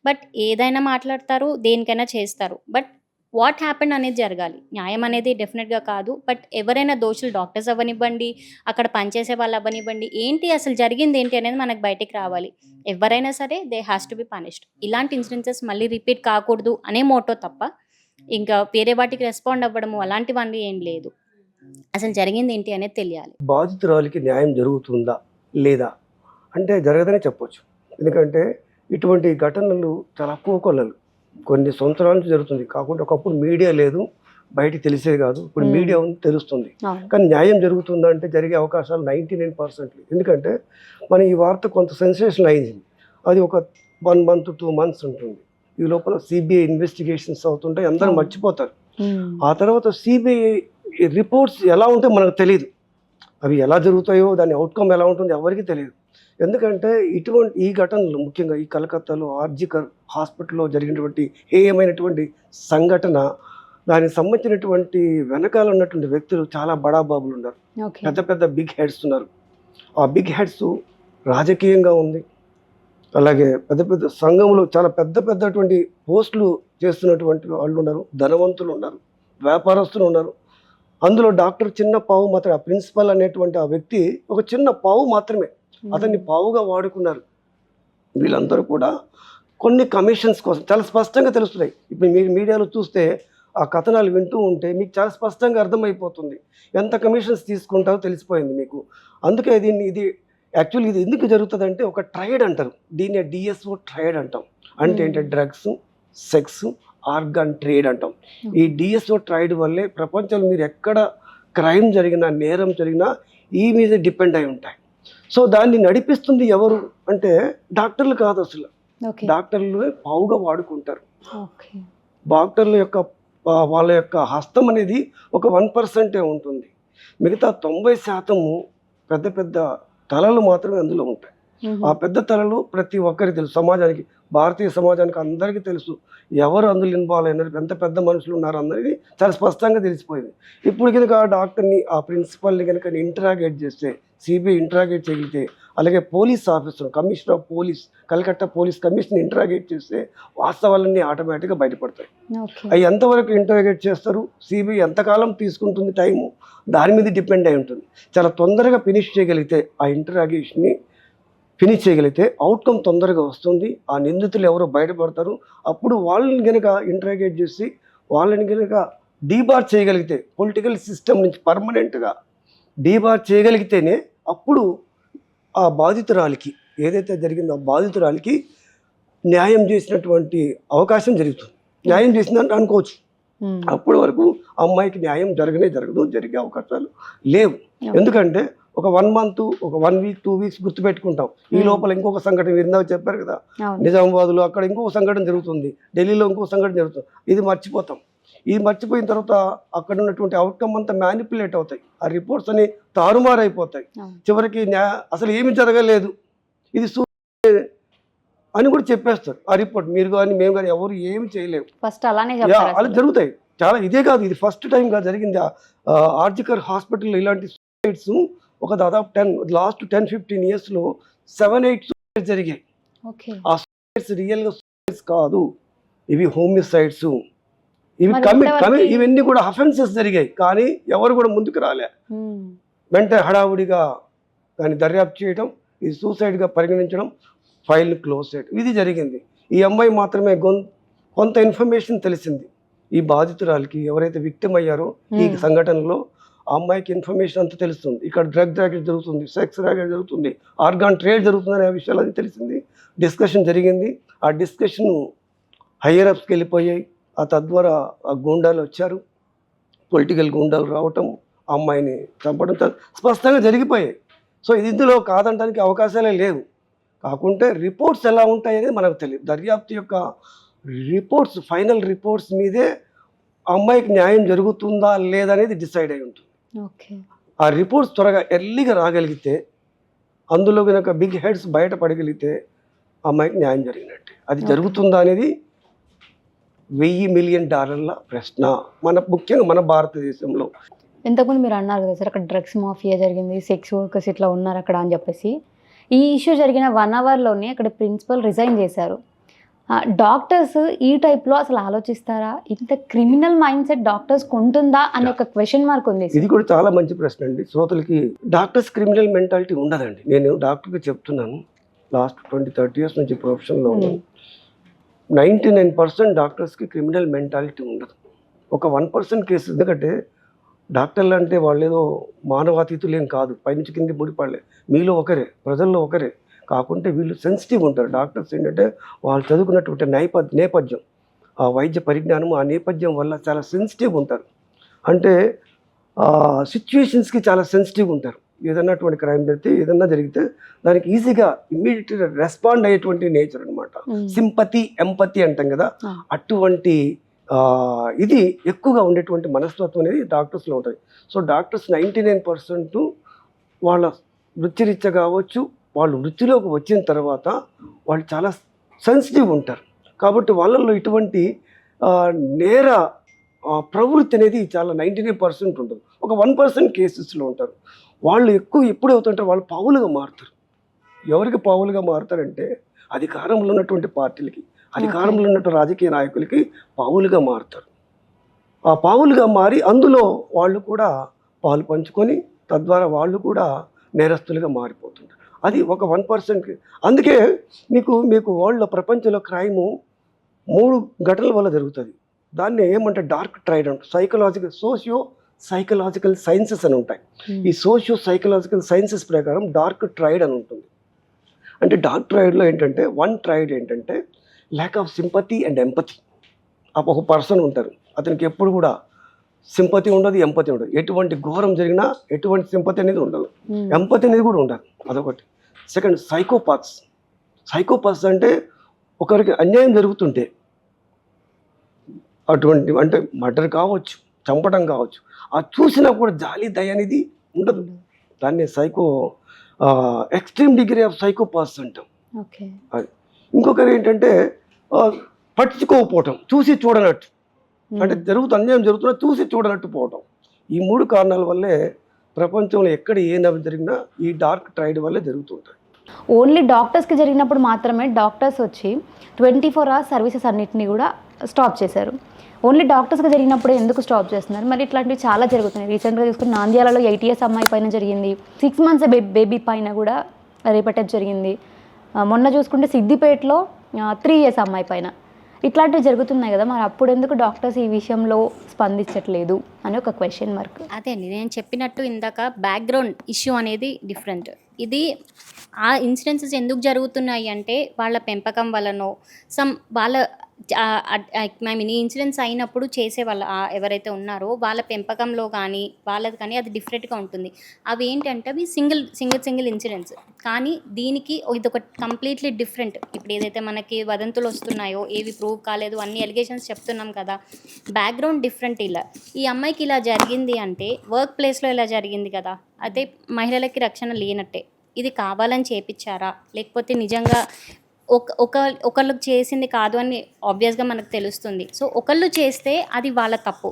బట్ ఏదైనా మాట్లాడతారు, దేనికైనా చేస్తారు. బట్ వాట్ హ్యాపెండ్ అనేది జరగాలి. న్యాయం అనేది డెఫినెట్‌గా కాదు. బట్ ఎవరైనా దోషులు డాక్టర్స్ అవ్వనివ్వండి, అక్కడ పనిచేసే వాళ్ళు అవ్వనివ్వండి, ఏంటి అసలు జరిగింది ఏంటి అనేది మనకు బయటికి రావాలి. ఎవరైనా సరే they has to be punished. ఇలాంటి ఇన్సిడెన్సెస్ మళ్ళీ రిపీట్ కాకూడదు అనే మోటో తప్ప ఇంకా వేరే వాటికి రెస్పాండ్ అవ్వడము అలాంటివన్నీ ఏం లేదు. అసలు జరిగింది ఏంటి అనేది తెలియాలి. బాధితురాలికి న్యాయం జరుగుతుందా లేదా అంటే జరగదనే చెప్పొచ్చు. ఎందుకంటే ఇటువంటి ఘటనలు చాలా కోకొల్లలు కొన్ని సంవత్సరాల నుంచి జరుగుతుంది. కాకుండా ఒకప్పుడు మీడియా లేదు, బయటికి తెలిసేది కాదు. ఇప్పుడు మీడియా ఉంది, తెలుస్తుంది. కానీ న్యాయం జరుగుతుందా అంటే జరిగే అవకాశాలు 99%. ఎందుకంటే మన ఈ వార్త కొంత సెన్సేషన్ అయింది. అది ఒక 1 month 2 months ఉంటుంది. ఈ లోపల సిబిఐ ఇన్వెస్టిగేషన్స్ అవుతుంటాయి, అందరూ మర్చిపోతారు. ఆ తర్వాత సిబిఐ రిపోర్ట్స్ ఎలా ఉంటే మనకు తెలియదు. అవి ఎలా జరుగుతాయో దాని అవుట్కమ్ ఎలా ఉంటుందో ఎవరికీ తెలియదు. ఎందుకంటే ఈ ఘటనలు ముఖ్యంగా ఈ కలకత్తాలో ఆర్జికర్ హాస్పిటల్లో జరిగినటువంటి హేయమైనటువంటి సంఘటన, దానికి సంబంధించినటువంటి వెనకాల ఉన్నటువంటి వ్యక్తులు చాలా బడాబాబులు ఉన్నారు. పెద్ద పెద్ద బిగ్ హెడ్స్ ఉన్నారు. ఆ బిగ్ హెడ్స్ రాజకీయంగా ఉంది, అలాగే పెద్ద పెద్ద సంఘంలో చాలా పెద్దటువంటి పోస్టులు చేస్తున్నటువంటి వాళ్ళు ఉన్నారు, ధనవంతులు ఉన్నారు, వ్యాపారస్తులు ఉన్నారు. అందులో డాక్టర్ చిన్న పావు మాత్రం, ఆ ప్రిన్సిపల్ అనేటువంటి ఆ వ్యక్తి ఒక చిన్న పావు మాత్రమే. అతన్ని పావుగా వాడుకున్నారు. వీళ్ళందరూ కూడా కొన్ని కమిషన్స్ కోసం చాలా స్పష్టంగా తెలుస్తున్నాయి. ఇప్పుడు మీరు మీడియాలో చూస్తే ఆ కథనాలు వింటూ ఉంటే మీకు చాలా స్పష్టంగా అర్థమైపోతుంది ఎంత కమిషన్స్ తీసుకుంటారో తెలిసిపోయింది మీకు. అందుకే ఇది యాక్చువల్లీ ఇది ఎందుకు జరుగుతుందంటే ఒక ట్రైడ్ అంటారు, దీన్ని డిఎస్ఓ ట్రైడ్ అంటాం. అంటే ఏంటంటే డ్రగ్స్, సెక్స్, ఆర్గాన్ ట్రేడ్ అంటాం. ఈ డిఎస్ఓ ట్రైడ్ వల్లే ప్రపంచంలో మీరు ఎక్కడ క్రైమ్ జరిగినా, నేరం జరిగినా ఈ మీద డిపెండ్ అయి ఉంటాయి. సో దాన్ని నడిపిస్తుంది ఎవరు అంటే డాక్టర్లు కాదు అసలు. ఓకే. డాక్టర్లు పావుగా వాడుకుంటారు. ఓకే. డాక్టర్ల యొక్క వాళ్ళ యొక్క హస్తం అనేది ఒక 1% ఉంటుంది. మిగతా 90% పెద్ద పెద్ద తలలు మాత్రమే అందులో ఉంటాయి. ఆ పెద్ద తలలు ప్రతి ఒక్కరికి తెలుసు, సమాజానికి, భారతీయ సమాజానికి అందరికీ తెలుసు ఎవరు అందులో ఇన్వాల్వ్ అయినారు, ఎంత పెద్ద మనుషులు ఉన్నారు అన్నది చాలా స్పష్టంగా తెలిసిపోయింది. ఇప్పుడు కనుక ఆ డాక్టర్ని, ఆ ప్రిన్సిపల్ని కనుక ఇంటరాగేట్ చేస్తే, సిబిఐ ఇంటరాగేట్ చేయగలిగితే, అలాగే police officer, commissioner of police, Calcutta police commission interrogate చేస్తే వాస్తవాలన్నీ ఆటోమేటిక్గా బయటపడతాయి. ఓకే. అవి ఎంతవరకు ఇంటరాగేట్ చేస్తారు, సిబిఐ ఎంతకాలం తీసుకుంటుంది టైము, దాని మీద డిపెండ్ అయి ఉంటుంది. చాలా తొందరగా ఫినిష్ చేయగలిగితే, ఆ ఇంటరాగేషన్ని ఫినిష్ చేయగలిగితే అవుట్కమ్ తొందరగా వస్తుంది. ఆ నిందితులు ఎవరో బయటపడతారు. అప్పుడు వాళ్ళని కనుక ఇంటరాగేట్ చేసి వాళ్ళని కనుక డీబార్ చేయగలిగితే, పొలిటికల్ సిస్టమ్ నుంచి పర్మనెంట్గా డీబార్ చేయగలిగితేనే అప్పుడు ఆ బాధితురాలికి, ఏదైతే జరిగిందో ఆ బాధితురాలికి న్యాయం చేసినటువంటి అవకాశం జరుగుతుంది. న్యాయం చేసిందంటే అనుకోవచ్చు. అప్పటి వరకు అమ్మాయికి న్యాయం జరగదు, జరిగే అవకాశాలు లేవు. ఎందుకంటే ఒక 1 month, ఒక 1 week, 2 weeks గుర్తుపెట్టుకుంటాం. ఈ లోపల ఇంకొక సంఘటన, ఇందాక చెప్పారు కదా, నిజామాబాద్లో అక్కడ ఇంకొక సంఘటన జరుగుతుంది, ఢిల్లీలో ఇంకొక సంఘటన జరుగుతుంది. ఇది మర్చిపోతాం. ఇది మర్చిపోయిన తర్వాత అక్కడ ఉన్నటువంటి అవుట్కమ్ అంతా మ్యానిపులేట్ అవుతాయి. ఆ రిపోర్ట్స్ అని తారుమారైపోతాయి. చివరికి అసలు ఏమి జరగలేదు, ఇది అని కూడా చెప్పేస్తారు ఆ రిపోర్ట్. మీరు కానీ మేము కానీ ఎవరు ఏమి చేయలేము. ఫస్ట్ అలానే అలా జరుగుతాయి చాలా. ఇదే కాదు, ఇది ఫస్ట్ టైంగా జరిగింది. ఆర్జికర్ హాస్పిటల్లో ఇలాంటి సూసైడ్స్ ఒక దాదాపు లాస్ట్ 10-15 yearsలో 7-8 సూసైడ్స్ జరిగాయి. ఆ సూసైడ్స్ రియల్గా సూసైడ్స్ కాదు, ఇవి హోమిసైడ్స్. ఇవన్నీ కూడా అఫెన్సెస్ జరిగాయి, కానీ ఎవరు కూడా ముందుకు రాలే. వెంటనే హడావుడిగా దాన్ని దర్యాప్తు చేయడం, ఇది సూసైడ్గా పరిగణించడం, ఫైల్ని క్లోజ్ చేయడం, ఇది జరిగింది. ఈ అమ్మాయి మాత్రమే కొంత ఇన్ఫర్మేషన్ తెలిసింది. ఈ బాధితురాలకి ఎవరైతే విక్టిమ్ అయ్యారో ఈ సంఘటనలో ఆ అమ్మాయికి ఇన్ఫర్మేషన్ అంతా తెలుస్తుంది. ఇక్కడ డ్రగ్ ర్యాకెట్ జరుగుతుంది, సెక్స్ ర్యాకెట్ జరుగుతుంది, ఆర్గాన్ ట్రేడ్ జరుగుతుంది అనే విషయాలు అది తెలిసింది. డిస్కషన్ జరిగింది. ఆ డిస్కషన్ హయ్యర్ అప్స్కి వెళ్ళిపోయాయి. ఆ తద్వారా ఆ గూండాలు వచ్చారు, పొలిటికల్ గూండాలు రావటం, ఆ అమ్మాయిని చంపడం స్పష్టంగా జరిగిపోయాయి. సో ఇందులో కాదంటానికి అవకాశాలే లేవు. కాకుంటే రిపోర్ట్స్ ఎలా ఉంటాయనేది మనకు తెలియదు. దర్యాప్తు యొక్క రిపోర్ట్స్, ఫైనల్ రిపోర్ట్స్ మీదే అమ్మాయికి న్యాయం జరుగుతుందా లేదనేది డిసైడ్ అయి ఉంటుంది. ఆ రిపోర్ట్స్ త్వరగా ఎర్లీగా రాగలిగితే, అందులో కనుక బిగ్ హెడ్స్ బయటపడగలిగితే అమ్మాయికి న్యాయం జరిగినట్టే. అది జరుగుతుందా అనేది $1,000 million ప్రశ్న, ముఖ్యంగా మన భారతదేశంలో. ఇంతకుముందు మీరు అన్నారు కదా సార్, అక్కడ డ్రగ్స్ మాఫియా జరిగింది, సెక్స్ వర్కర్స్ ఇట్లా ఉన్నారు అక్కడ అని చెప్పేసి. ఈ ఇష్యూ జరిగిన 1 hourలోనే అక్కడ ప్రిన్సిపల్ రిజైన్ చేశారు. డాక్టర్స్ ఈ టైప్లో అసలు ఆలోచిస్తారా? ఇంత క్రిమినల్ మైండ్ సెట్ డాక్టర్స్ ఉంటుందా అనే ఒక క్వశ్చన్ మార్క్ ఉంది. ఇది కూడా చాలా మంచి ప్రశ్న అండి. శ్రోతలకి డాక్టర్స్ క్రిమినల్ మెంటాలిటీ ఉండదండి. నేను డాక్టర్గా చెప్తున్నాను, లాస్ట్ 20-30 years నుంచి ప్రొఫెషన్లో 99% డాక్టర్స్కి క్రిమినల్ మెంటాలిటీ ఉండదు. ఒక 1% కేసు. ఎందుకంటే డాక్టర్లు అంటే వాళ్ళు ఏదో మానవాతీతులు ఏం కాదు, పైనుంచి కింది ముడిపడలే, మీలో ఒకరే, ప్రజల్లో ఒకరే. కాకుంటే వీళ్ళు సెన్సిటివ్ ఉంటారు. డాక్టర్స్ ఏంటంటే వాళ్ళు చదువుకున్నటువంటి నేపథ్యం, ఆ వైద్య పరిజ్ఞానం, ఆ నేపథ్యం వల్ల చాలా సెన్సిటివ్ ఉంటారు. అంటే సిచ్యువేషన్స్కి చాలా సెన్సిటివ్ ఉంటారు. ఏదన్నా క్రైమ్ జరిగితే దానికి ఈజీగా ఇమ్మీడియట్గా రెస్పాండ్ అయ్యేటువంటి నేచర్ అనమాట. సింపతి, ఎంపతి అంటాం కదా, అటువంటి ఇది ఎక్కువగా ఉండేటువంటి మనస్తత్వం అనేది డాక్టర్స్లో ఉంటుంది. సో డాక్టర్స్ 99% వాళ్ళ వృత్తిరీత్యా కావచ్చు, వాళ్ళు వృత్తిలోకి వచ్చిన తర్వాత వాళ్ళు చాలా సెన్సిటివ్ ఉంటారు. కాబట్టి వాళ్ళల్లో ఇటువంటి నేర ప్రవృత్తి అనేది చాలా 99% ఉంటుంది. ఒక 1% కేసెస్లో ఉంటారు. వాళ్ళు ఎప్పుడు అవుతుంటారు, వాళ్ళు పావులుగా మారుతారు. ఎవరికి పావులుగా మారుతారంటే అధికారంలో ఉన్నటువంటి పార్టీలకి, అధికారంలో ఉన్నటువంటి రాజకీయ నాయకులకి పావులుగా మారుతారు. ఆ పావులుగా మారి అందులో వాళ్ళు కూడా పాలు పంచుకొని తద్వారా వాళ్ళు కూడా నేరస్తులుగా మారిపోతుంటారు. అది ఒక 1%. అందుకే మీకు వరల్డ్లో, ప్రపంచంలో క్రైము 3 ఘటనల వల్ల జరుగుతుంది. దాన్ని ఏమంటే డార్క్ ట్రైడ్ అంటే సోషియో సైకలాజికల్ సైన్సెస్ అని ఉంటాయి. ఈ సోషియో సైకలాజికల్ సైన్సెస్ ప్రకారం డార్క్ ట్రైడ్ అని ఉంటుంది. అంటే డార్క్ ట్రైడ్లో ఏంటంటే వన్ ట్రైడ్ ఏంటంటే lack of sympathy and empathy. ఒక పర్సన్ ఉంటారు, అతనికి ఎప్పుడు కూడా సింపతి ఉండదు, ఎంపతి ఉండదు. ఎటువంటి ఘోరం జరిగినా ఎటువంటి సింపతి అనేది ఉండదు, ఎంపతి అనేది కూడా ఉండదు. అదొకటి. సెకండ్, సైకోపాత్స్ అంటే ఒకరికి అన్యాయం జరుగుతుంటే అటువంటి అంటే మర్డర్ కావచ్చు, చంపడం కావచ్చు, అది చూసినా కూడా జాలి దయ అనేది ఉండదు. దాన్ని ఎక్స్ట్రీమ్ డిగ్రీ ఆఫ్ సైకోపాత్స్ అంటాం. ఓకే. అది. ఇంకొకరు ఏంటంటే పట్టించుకోకపోవటం, చూసి చూడనట్టు. అంటే అన్యాయం జరుగుతున్నా చూసి చూడనట్టు పోవటం. ఈ 3 కారణాల వల్లే ప్రపంచంలో ఎక్కడ ఏ నవ్వు జరిగినా ఈ డార్క్ ట్రైడ్ వల్లే జరుగుతుంటాయి. ఓన్లీ డాక్టర్స్కి జరిగినప్పుడు మాత్రమే డాక్టర్స్ వచ్చి 24 hours సర్వీసెస్ అన్నిటిని కూడా స్టాప్ చేశారు. ఓన్లీ డాక్టర్స్కి జరిగినప్పుడు ఎందుకు స్టాప్ చేస్తున్నారు? మరి ఇట్లాంటివి చాలా జరుగుతున్నాయి. రీసెంట్గా చూసుకుని నాంద్యాలలో 8 years అమ్మాయి పైన జరిగింది, 6 months బేబీ పైన కూడా రేప్ అటాక్ జరిగింది. మొన్న చూసుకుంటే సిద్దిపేటలో 3 years అమ్మాయి పైన ఇట్లాంటివి జరుగుతున్నాయి కదా. మరి అప్పుడు ఎందుకు డాక్టర్స్ ఈ విషయంలో స్పందించట్లేదు అని ఒక క్వశ్చన్ మార్క్. అదే అండి, నేను చెప్పినట్టు ఇందాక బ్యాక్గ్రౌండ్ ఇష్యూ అనేది డిఫరెంట్. ఇది ఆ ఇన్సిడెన్సెస్ ఎందుకు జరుగుతున్నాయి అంటే వాళ్ళ పెంపకం వలనో వాళ్ళ ఐ మీన్ ఈ ఇన్సిడెంట్స్ అయినప్పుడు చేసే వాళ్ళ ఎవరైతే ఉన్నారో వాళ్ళ పెంపకంలో కానీ వాళ్ళది కానీ అది డిఫరెంట్గా ఉంటుంది. అవి ఏంటంటే అవి సింగిల్ ఇన్సిడెంట్స్, కానీ దీనికి ఇది ఒక కంప్లీట్లీ డిఫరెంట్. ఇప్పుడు ఏదైతే మనకి వదంతులు వస్తున్నాయో, ఏవి ప్రూవ్ కాలేదు, అన్ని ఎలిగేషన్స్ చెప్తున్నాం కదా, బ్యాక్గ్రౌండ్ డిఫరెంట్. ఈ అమ్మాయికి ఇలా జరిగింది అంటే వర్క్ ప్లేస్లో ఇలా జరిగింది కదా, అదే మహిళలకి రక్షణ లేనట్టే. ఇది కావాలని చేపించారా, లేకపోతే నిజంగా ఒకళ్ళు చేసింది కాదు అని ఆబ్వియస్గా మనకు తెలుస్తుంది. సో ఒకళ్ళు చేస్తే అది వాళ్ళ తప్పు,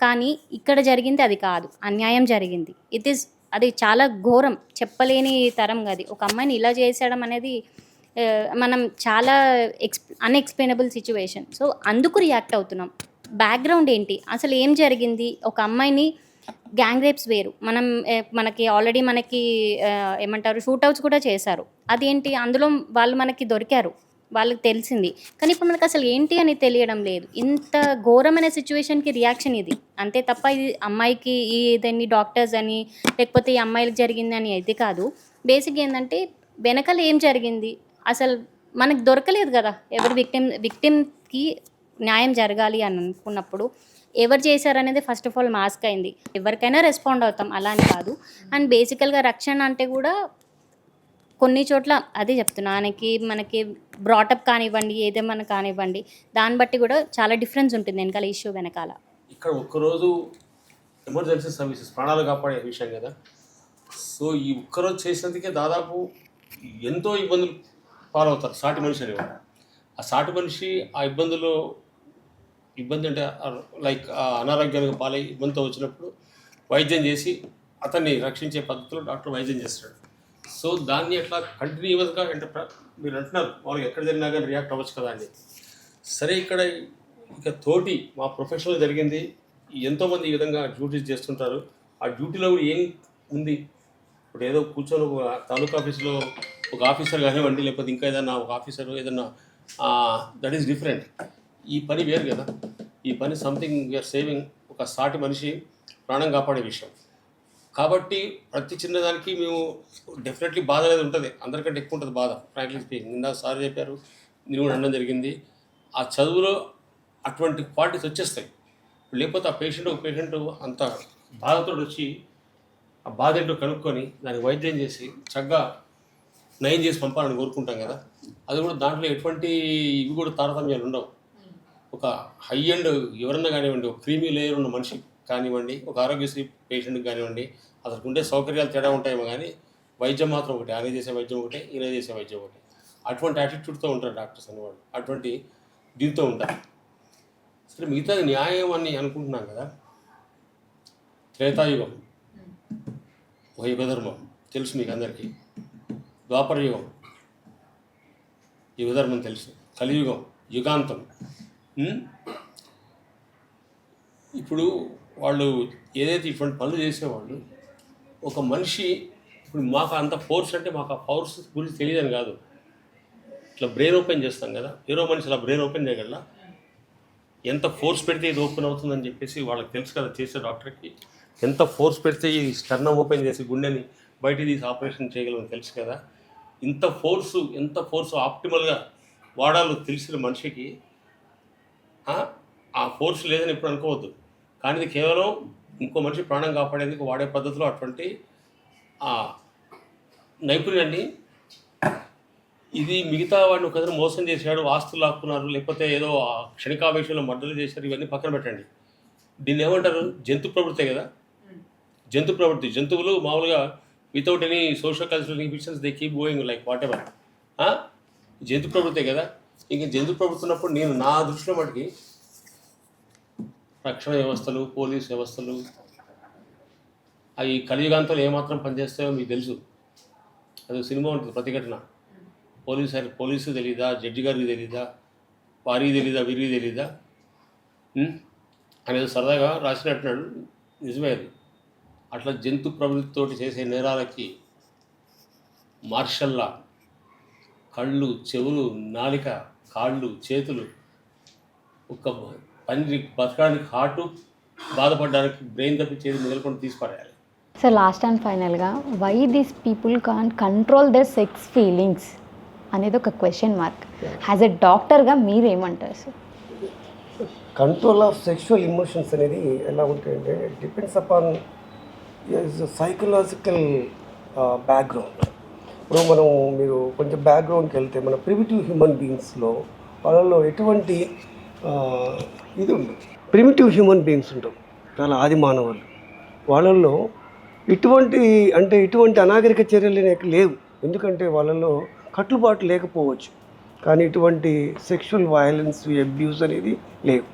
కానీ ఇక్కడ జరిగింది అది కాదు, అన్యాయం జరిగింది. అది చాలా ఘోరం, చెప్పలేని తరం. అది ఒక అమ్మాయిని ఇలా చేసేయడం అనేది మనం చాలా అన్ఎక్స్ప్లెయినబుల్ సిచ్యువేషన్. సో అందుకు రియాక్ట్ అవుతున్నాం. బ్యాక్గ్రౌండ్ ఏంటి, అసలు ఏం జరిగింది? ఒక అమ్మాయిని గ్యాంగ్ రేప్స్ వేరు, మనకి ఆల్రెడీ ఏమంటారు షూట్అవుట్స్ కూడా చేశారు. అదేంటి, అందులో వాళ్ళు మనకి దొరికారు, వాళ్ళకి తెలిసింది. కానీ ఇప్పుడు మనకు అసలు ఏంటి అని తెలియడం లేదు. ఇంత ఘోరమైన సిచ్యువేషన్కి రియాక్షన్ ఇది అంతే తప్ప ఇది అమ్మాయికి ఇదని డాక్టర్స్ అని లేకపోతే ఈ అమ్మాయిలకు జరిగింది అని ఇది కాదు. బేసిక్ ఏంటంటే వెనకాల ఏం జరిగింది అసలు మనకు దొరకలేదు కదా. ఎవరు విక్టిమ్కి న్యాయం జరగాలి అని అనుకున్నప్పుడు ఎవరు చేశారనేది ఫస్ట్ ఆఫ్ ఆల్ మాస్క్ అయింది. ఎవరికైనా రెస్పాండ్ అవుతాం, అలా అని కాదు. అండ్ బేసికల్గా రక్షణ అంటే కూడా కొన్ని చోట్ల అదే చెప్తున్నానికి మనకి బ్రాటప్ కానివ్వండి, ఏదేమన్నా కానివ్వండి, దాన్ని బట్టి కూడా చాలా డిఫరెన్స్ ఉంటుంది వెనకాల ఇష్యూ వెనకాల. ఇక్కడ ఒక్కరోజు ఎమర్జెన్సీ సర్వీసెస్ ప్రాణాలు కాపాడే విషయం కదా. సో ఈ ఒక్కరోజు చేసినందుకే దాదాపు ఎంతో ఇబ్బందులు పాలవుతారు సాటి మనిషి అనేవాడు. ఆ సాటి మనిషి ఆ ఇబ్బంది అంటే లైక్ అనారోగ్యానికి పాలై ఇబ్బందితో వచ్చినప్పుడు వైద్యం చేసి అతన్ని రక్షించే పద్ధతిలో డాక్టర్ వైద్యం చేస్తాడు. సో దాన్ని అట్లా కంటిన్యూస్గా అంటే మీరు అంటున్నారు వాళ్ళకి ఎక్కడ జరిగినా కానీ రియాక్ట్ అవ్వచ్చు కదా అని. సరే, ఇక్కడ ఇక తోటి మా ప్రొఫెషనల్ జరిగింది, ఎంతోమంది ఈ విధంగా డ్యూటీస్ చేస్తుంటారు. ఆ డ్యూటీలో కూడా ఏం ఉంది, ఇప్పుడు ఏదో కూర్చొని తాలూకా ఆఫీస్లో ఒక ఆఫీసర్ కానివ్వండి, లేకపోతే ఇంకా ఏదన్నా ఒక ఆఫీసర్ ఏదన్నా దట్ ఈస్ డిఫరెంట్. ఈ పని వేరు కదా. ఈ పని సంథింగ్ వీఆర్ సేవింగ్, ఒక సాటి మనిషి ప్రాణం కాపాడే విషయం. కాబట్టి ప్రతి చిన్నదానికి మేము డెఫినెట్లీ బాధ అనేది ఉంటుంది, అందరికంటే ఎక్కువ ఉంటుంది బాధ. ఫ్రాంక్లీ స్పీకింగ్, ఇందాక సార్ చెప్పారు, నేను కూడా అనడం జరిగింది. ఆ చదువులో అటువంటి క్వాలిటీస్ వచ్చేస్తాయి. లేకపోతే ఆ పేషెంట్ అంత బాధతో వచ్చి ఆ బాధ ఏంటో కనుక్కొని దానికి వైద్యం చేసి చక్కగా నయం చేసి పంపాలని కోరుకుంటాం కదా. అది కూడా దాంట్లో ఎటువంటి ఇవి కూడా తారతమ్యాలు ఉండవు. ఒక హై అండ్ ఎవరన్నా కానివ్వండి, ఒక క్రీమీ లేయర్ ఉన్న మనిషి కానివ్వండి, ఒక ఆరోగ్యశ్రీ పేషెంట్కి కానివ్వండి, అసలు ఉండే సౌకర్యాలు తేడా ఉంటాయేమో కానీ వైద్యం మాత్రం ఒకటే. ఆయన చేసే వైద్యం ఒకటే, ఈయన చేసే వైద్యం ఒకటే. అటువంటి యాటిట్యూడ్తో ఉంటారు డాక్టర్స్ అనేవాళ్ళు, అటువంటి దీంతో ఉంటారు. సరే, మిగతాది న్యాయం అని అనుకుంటున్నాం కదా. త్రేతాయుగం ఒక యుగధర్మం తెలుసు మీకు అందరికీ. ద్వాపర యుగం యుగధర్మం తెలుసు. కలియుగం యుగాంతం. ఇప్పుడు వాళ్ళు ఏదైతే ఇటువంటి పనులు చేసేవాళ్ళు, ఒక మనిషి ఇప్పుడు మాకు అంత ఫోర్స్ అంటే మాకు ఆ ఫోర్స్ గురించి తెలియదని కాదు. ఇట్లా బ్రెయిన్ ఓపెన్ చేస్తాం కదా, హీరో మనిషి అలా బ్రెయిన్ ఓపెన్ చేయగల ఎంత ఫోర్స్ పెడితే ఇది ఓపెన్ అవుతుందని చెప్పేసి వాళ్ళకి తెలుసు కదా చేసే డాక్టర్కి. ఎంత ఫోర్స్ పెడితే ఈ స్టర్నం ఓపెన్ చేసి గుండెని బయటికి తీసి ఆపరేషన్ చేయగలం తెలుసు కదా. ఎంత ఫోర్సు ఆప్టిమల్గా వాడాలో తెలిసిన మనిషికి ఆ ఫోర్స్ లేదని ఎప్పుడు అనుకోవద్దు. కానీ ఇది కేవలం ఇంకో మనిషి ప్రాణం కాపాడేందుకు వాడే పద్ధతిలో అటువంటి ఆ నైపుణ్యాన్ని, ఇది మిగతా వాడిని ఒకసారి మోసం చేశాడు, ఆస్తులు లాక్కున్నారు, లేకపోతే ఏదో క్షణికావేశంలో మర్డర్లు చేశారు, ఇవన్నీ పక్కన పెట్టండి. దీన్ని ఏమంటారు? జంతు ప్రవృత్తే కదా. జంతు ప్రవృత్తి. జంతువులు మామూలుగా without any social cultural inhibitions they keep going like what ever. జంతు ప్రవృత్తే కదా. ఇంక జంతు ప్రవృత్తి ఉన్నప్పుడు నేను నా దృష్టిలో మటుకి రక్షణ వ్యవస్థలు, పోలీస్ వ్యవస్థలు అవి కలియుగాంతలో ఏమాత్రం పనిచేస్తాయో మీకు తెలుసు. అది సినిమా ఉంటుంది ప్రతిఘటన. పోలీసు తెలీదా, జడ్జి గారికి తెలీదా, వారికి తెలీదా, వీరికి తెలీదా అనేది సరదాగా రాసినట్టున్నాడు. నిజమే అది. అట్లా జంతు ప్రవృత్తితోటి చేసే నేరాలకి మార్షల్లా కళ్ళు, చెవులు, నాలిక, కాళ్ళు, చేతులు, ఒక పని బతకడానికి హార్టు, బాధపడడానికి బ్రెయిన్ తప్పించేది మొదలుకొని తీసిపారేయాలి. సో లాస్ట్ అండ్ ఫైనల్గా, why these people can't control their sex feelings అనేది ఒక క్వశ్చన్ మార్క్. యాజ్ ఎ డాక్టర్గా మీరేమంటారు sir? Control of sexual emotions అనేది ఎలా ఉంటాయంటే డిపెండ్స్ అపాన్ సైకలాజికల్ బ్యాక్గ్రౌండ్. ఇప్పుడు మీరు కొంచెం బ్యాక్గ్రౌండ్కి వెళ్తే మన ప్రిమిటివ్ హ్యూమన్ బీయింగ్స్లో వాళ్ళలో ఎటువంటి ఇది ఉండదు. ప్రిమిటివ్ హ్యూమన్ బీయింగ్స్ ఉంటాం, చాలా ఆది మానవాళ్ళు. వాళ్ళల్లో ఇటువంటి అనాగరిక చర్యలు లేవు. ఎందుకంటే వాళ్ళలో కట్టుబాటు లేకపోవచ్చు, కానీ ఇటువంటి సెక్షువల్ వయలెన్స్, అబ్యూస్ అనేది లేవు.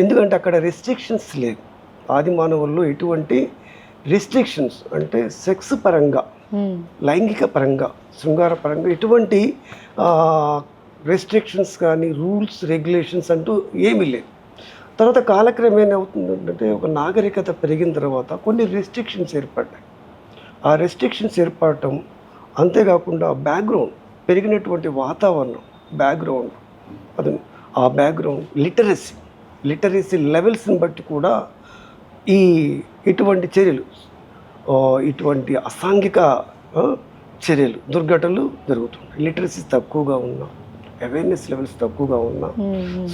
ఎందుకంటే అక్కడ రెస్ట్రిక్షన్స్ లేవు. ఆది మానవుల్లో ఎటువంటి రెస్ట్రిక్షన్స్ అంటే సెక్స్ పరంగా, లైంగిక పరంగా, శృంగార పరంగా ఎటువంటి రెస్ట్రిక్షన్స్ కానీ రూల్స్ రెగ్యులేషన్స్ అంటూ ఏమీ లేవు. తర్వాత కాలక్రమేణా అవుతుందంటే ఒక నాగరికత పెరిగిన తర్వాత కొన్ని రెస్ట్రిక్షన్స్ ఏర్పడ్డాయి. ఆ రెస్ట్రిక్షన్స్ ఏర్పడటం, అంతేకాకుండా బ్యాక్గ్రౌండ్, పెరిగినటువంటి వాతావరణం, బ్యాక్గ్రౌండ్, అది ఆ బ్యాక్గ్రౌండ్ లిటరసీ లెవెల్స్ని బట్టి కూడా ఇటువంటి చర్యలు, ఇటువంటి అసాంఘిక చర్యలు, దుర్ఘటనలు జరుగుతున్నాయి. లిటరసీ తక్కువగా ఉన్నా, అవేర్నెస్ లెవెల్స్ తక్కువగా ఉన్నా,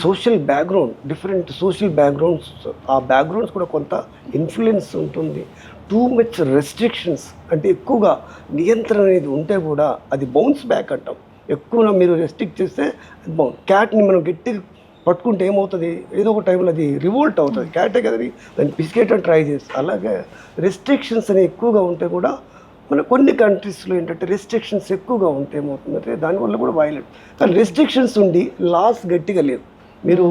social background, different social backgrounds, ఆ బ్యాక్గ్రౌండ్స్ కూడా కొంత ఇన్ఫ్లుయెన్స్ ఉంటుంది. టూ మచ్ రెస్ట్రిక్షన్స్ అంటే ఎక్కువగా నియంత్రణ అనేది ఉంటే కూడా అది బౌన్స్ బ్యాక్ అంటాం. ఎక్కువగా మీరు రెస్ట్రిక్ట్ చేస్తే అది క్యాట్ని మనం గట్టిగా పట్టుకుంటే ఏమవుతుంది, ఏదో ఒక టైంలో అది రివోల్ట్ అవుతుంది. క్యాటే కదా, దాన్ని పిసికేయడం ట్రై చేస్తుంది. అలాగే రెస్ట్రిక్షన్స్ అనేవి ఎక్కువగా ఉంటే కూడా మన కొన్ని కంట్రీస్లో ఏంటంటే రెస్ట్రిక్షన్స్ ఎక్కువగా ఉంటే ఏమవుతుందంటే దానివల్ల కూడా వైలెంట్. కానీ రెస్ట్రిక్షన్స్ ఉండి లాస్ గట్టిగా లేవు. మీరు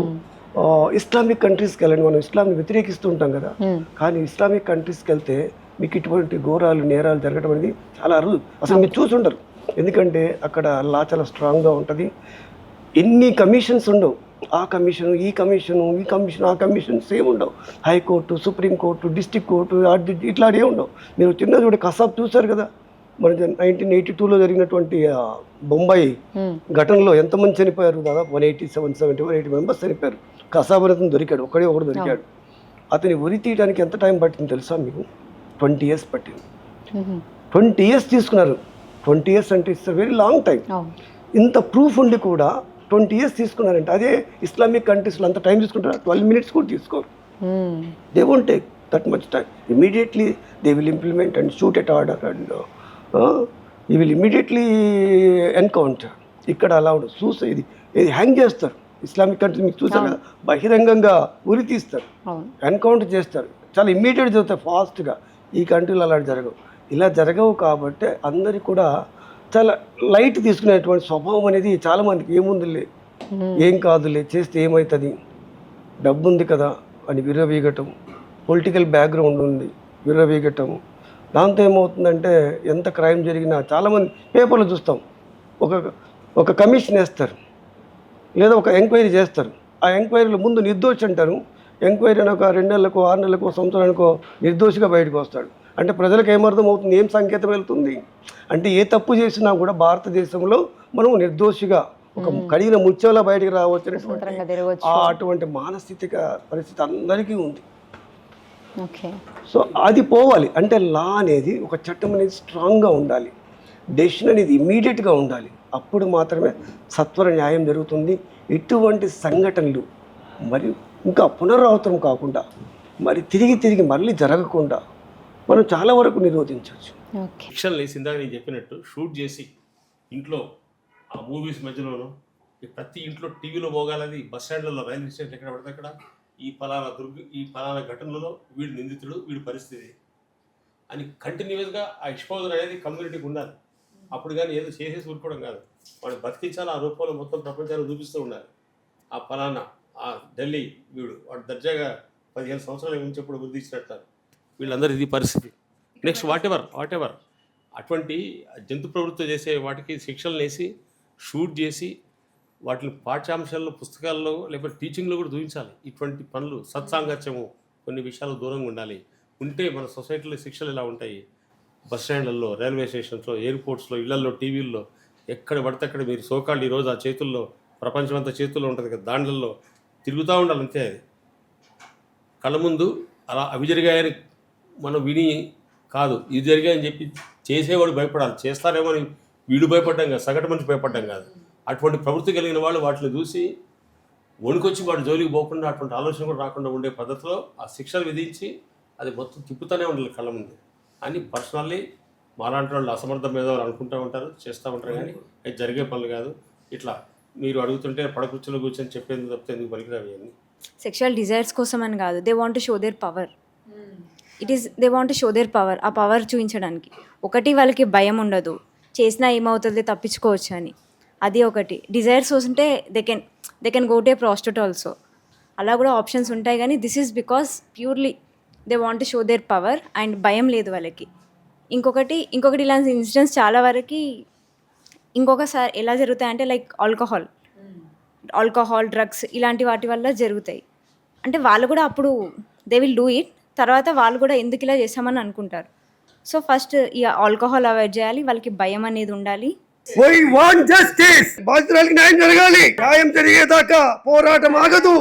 ఇస్లామిక్ కంట్రీస్కి వెళ్ళండి, మనం ఇస్లాంని వ్యతిరేకిస్తూ ఉంటాం కదా, కానీ ఇస్లామిక్ కంట్రీస్కి వెళ్తే మీకు ఇటువంటి ఘోరాలు, నేరాలు జరగడం అనేది చాలా అరుదు. అసలు మీరు చూసుంటారు. ఎందుకంటే అక్కడ లా చాలా స్ట్రాంగ్గా ఉంటుంది. ఎన్ని కమిషన్స్ ఉండవు. ఆ కమిషను, ఈ కమిషను, ఆ కమిషన్ సేమ్ ఉండవు. హైకోర్టు, సుప్రీంకోర్టు, డిస్ట్రిక్ట్ కోర్టు, ఇట్లాంటివి ఉండవు. మీరు చిన్న చూడ కసాబ్ చూశారు కదా, మన 1982లో జరిగినటువంటి బొంబాయి ఘటనలో ఎంతమంది చనిపోయారు? దాదాపు 180 మెంబర్స్ చనిపోయారు. కసాబ్ అనేది దొరికాడు, ఒకడు దొరికాడు. అతని ఉరి తీయడానికి ఎంత టైం పట్టింది తెలుసా మీకు? 20 years పట్టింది. 20 years తీసుకున్నారు. 20 years అంటే ఇట్స్ వెరీ లాంగ్ టైం. ఇంత ప్రూఫ్ ఉండి కూడా 20 years తీసుకున్నారంటే, అదే ఇస్లామిక్ కంట్రీస్లో అంత టైం తీసుకుంటారు, 12 minutes కూడా తీసుకోరు. They won't take that much time. Immediately they will implement and shoot at order and you will immediately encounter. ఇక్కడ అలా ఉండదు. సూసైడ్ ఇది హ్యాంగ్ చేస్తారు. ఇస్లామిక్ కంట్రీ మీకు చూసారు కదా, బహిరంగంగా ఉరి తీస్తారు, ఎన్కౌంటర్ చేస్తారు, చాలా ఇమ్మీడియట్ జరుగుతాయి ఫాస్ట్గా. ఈ కంట్రీలో అలాంటి జరగవు. ఇలా జరగవు కాబట్టి అందరికీ కూడా చాలా లైట్ తీసుకునేటువంటి స్వభావం అనేది చాలామందికి. ఏముందిలే, ఏం కాదులే, చేస్తే ఏమవుతుంది, డబ్బు ఉంది కదా అని విర్రవీగటం, పొలిటికల్ బ్యాక్గ్రౌండ్ ఉంది విర్రవీగటం. దాంతో ఏమవుతుందంటే ఎంత క్రైమ్ జరిగినా చాలామంది పేపర్లో చూస్తాం, ఒక కమిషన్ వేస్తారు లేదా ఒక ఎంక్వైరీ చేస్తారు. ఆ ఎంక్వైరీలో ముందు నిర్దోషి అంటారు. ఎంక్వైరీ అని ఒక 2 నెలలకో 6 నెలలకో సంవత్సరానికో నిర్దోషిగా బయటకు వస్తాడు. అంటే ప్రజలకు ఏమర్థం అవుతుంది, ఏం సంకేతం వెళ్తుంది అంటే, ఏ తప్పు చేసినా కూడా భారతదేశంలో మనం నిర్దోషిగా ఒక కడిగిన ముత్యంలా బయటికి రావచ్చు. అటువంటి మానసిక పరిస్థితి అందరికీ ఉంది. ఓకే. సో అది పోవాలి. అంటే లా అనేది ఒక చట్టం అనేది స్ట్రాంగ్గా ఉండాలి, డెసిషన్ అనేది ఇమ్మీడియట్గా ఉండాలి. అప్పుడు మాత్రమే సత్వర న్యాయం జరుగుతుంది. ఇటువంటి సంఘటనలు మరి ఇంకా పునరావృతం కాకుండా మరి తిరిగి మళ్ళీ జరగకుండా మనం చాలా వరకు నిరోధించవచ్చు. ఓకే. ఫిక్షన్ లేసి ఇందాక నేను చెప్పినట్టు షూట్ చేసి ఇంట్లో ఆ మూవీస్ మధ్యలోనూ ఈ ప్రతి ఇంట్లో టీవీలో పోగాలని బస్ స్టాండ్లలో రైల్వే స్టేషన్ ఎక్కడ పడితే అక్కడ ఈ ఫలానా ఘటనలో వీడు నిందితుడు, వీడి పరిస్థితి అని కంటిన్యూస్గా ఆ ఎక్స్పోజర్ అనేది కమ్యూనిటీకి ఉండాలి. అప్పుడు కానీ ఏదో చేసేసి ఊరుకోవడం కాదు, వాడు బతికించాలి, ఆ రూపంలో మొత్తం ప్రపంచాన్ని చూపిస్తూ ఉండాలి. ఆ ఫలానా ఆ ఢిల్లీ వాడు దర్జాగా 15 సంవత్సరాల నుంచి ఎప్పుడు వృద్ధి ఇచ్చినట్టు వీళ్ళందరూ ఇది పరిస్థితి. నెక్స్ట్ వాట్ ఎవర్ అటువంటి జంతు ప్రవృత్తి చేసే వాటికి శిక్షలు వేసి షూట్ చేసి వాటిని పాఠ్యాంశాల్లో, పుస్తకాల్లో లేకపోతే టీచింగ్లో కూడా చూపించాలి. ఇటువంటి పనులు సత్సాంగత్యము కొన్ని విషయాలు దూరంగా ఉండాలి. ఉంటే మన సొసైటీలో శిక్షలు ఇలా ఉంటాయి. బస్ స్టాండ్లలో, రైల్వే స్టేషన్స్లో, ఎయిర్పోర్ట్స్లో, ఇళ్లలో, టీవీల్లో ఎక్కడ పడితే అక్కడ మీరు సోకాళ్ళు ఈరోజు ఆ చేతుల్లో ప్రపంచం అంతా చేతుల్లో ఉంటుంది కదా, దాంట్లో తిరుగుతూ ఉండాలి. అంతే అది కళ్ళ ముందు అలా అవి జరిగాయని మనం విని కాదు, ఇది జరిగాయని చెప్పి చేసేవాడు భయపడాలి. చేస్తారేమో అని వీడు భయపడ్డాం కాదు, సగటు మనిషి భయపడ్డాం కాదు. అటువంటి ప్రవృత్తి కలిగిన వాళ్ళు వాటిని చూసి వణుకొచ్చి వాటి జోలికి పోకుండా అటువంటి ఆలోచన కూడా రాకుండా ఉండే పద్ధతిలో ఆ శిక్షలు విధించి అది మొత్తం తిప్పుతూనే ఉండాలి కళ్ళ ముందు అని పర్సనల్లీ మాలాంటి వాళ్ళు అసమర్థం ఏదో అనుకుంటూ ఉంటారు, చేస్తూ ఉంటారు. కానీ అది జరిగే పనులు కాదు. ఇట్లా మీరు అడుగుతుంటే పడకుర్చీలో కూర్చొని చెప్పేందుకు తప్పితే ఎందుకు పనికిరావి అని. సెక్షువల్ డిజైర్స్ కోసం అని కాదు, they want to show there power. They want to show there power. ఆ పవర్ చూపించడానికి ఒకటి వాళ్ళకి భయం ఉండదు, చేసినా ఏమవుతుంది తప్పించుకోవచ్చు అని. అది ఒకటి. డిజైర్స్ వస్తుంటే they can go to a prostitute also. అలా కూడా ఆప్షన్స్ ఉంటాయి. కానీ this is because purely they want to show there power and భయం లేదు వాళ్ళకి. ఇంకొకటి ఇలాంటి ఇన్సిడెంట్స్ చాలా వరకు ఇంకొకసారి ఎలా జరుగుతాయంటే లైక్ ఆల్కహాల్, డ్రగ్స్ ఇలాంటి వాటి వల్ల జరుగుతాయి. అంటే వాళ్ళు కూడా అప్పుడు దే విల్ డూ ఇట్, తర్వాత వాళ్ళు కూడా ఎందుకు ఇలా చేస్తామని అనుకుంటారు. సో ఫస్ట్ ఈ ఆల్కహాల్ అవాయిడ్ చేయాలి, వాళ్ళకి భయం అనేది ఉండాలి. We want justice. బాధితురాలికి న్యాయం జరగాలి. న్యాయం జరిగేదాకా పోరాటం ఆగదు.